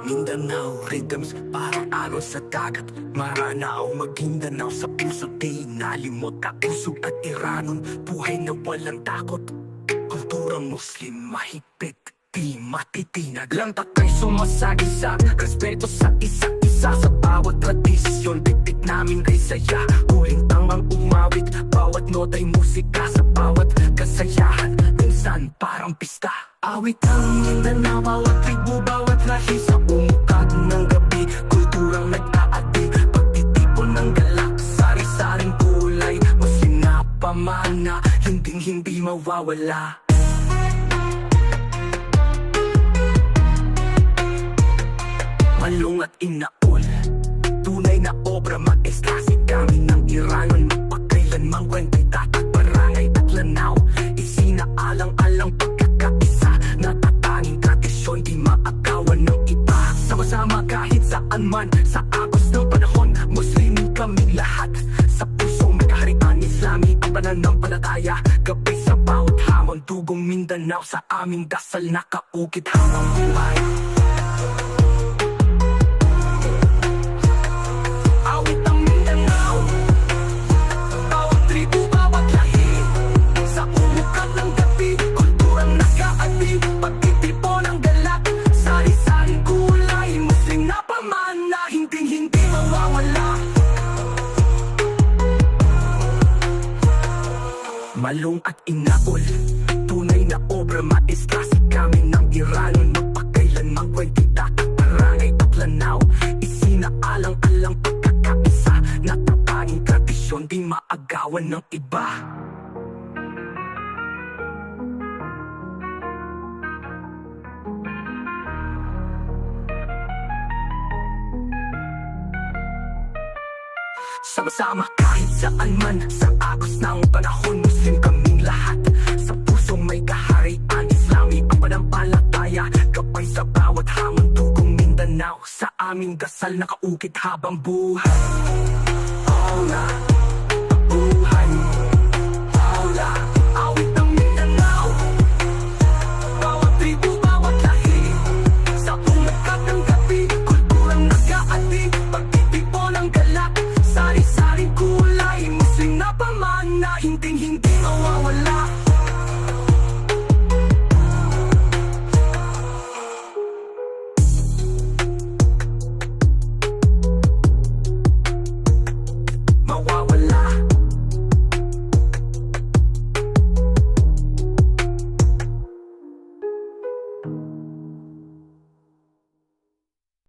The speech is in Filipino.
Mindanao rhythms parang alon sa dagat. Maranao Maguindanao sa puso, di nalimot. Kausog at Iranon, buhay na walang takot. Kulturang Muslim mahigpit, di matitinag. Lang takay sumasagisa, respeto sa isa't isa. Sa bawat tradisyon, bitik namin ay saya. Huling tamang umawit, bawat nota'y musika. Sa bawat kasayahan, minsan parang pista. Awit ang Mindanao, bawat tribu, bawat lahi. Sa umukat ng gabi, kulturang nag-aadi. Pagtitipon ng galak, sari-saring kulay. Muslim na pamana, hindi mawawala. Malung at inaol, tunay na obra maestra. Si kami ng Iranon, magpakailanmang kwenta'y tatak. Barangay at Lanao, isinaalang-alang pagkakaisa. Natatanging tradisyon, di maagawan ng iba. Sama-sama kahit saan man, sa agos ng panahon. Muslimin kaming lahat, sa pusong may kaharian. Islami ang pananampalataya, gabay sa bawat hamon. Dugong Mindanao sa aming dasal, nakaukit habang buhay. Awit ang Mindanao, bawat tribu, bawat lahi. Sa umukat ng gabi, kulturang nag-aadi. Pagtitipon ng galak, sari-saring kulay. Muslim na pamana, hindi mawawala. Malung at inaol, tunay na obra maestra. Si kami ng Iranon, magpakailanmang kwenta'y tatak. Barangay at Lanao, isinaalang-alang pagkakaisa. Natatanging tradisyon, di maagawan ng iba. Sama-sama kahit saan man, sa agos ng panahon. Muslim kaming lahat, sa pusong may kaharian. Islami ang panampalataya, gabay sa bawat hamon. Dugong Mindanao sa aming dasal, nakaukit habang buhay. Oo nga.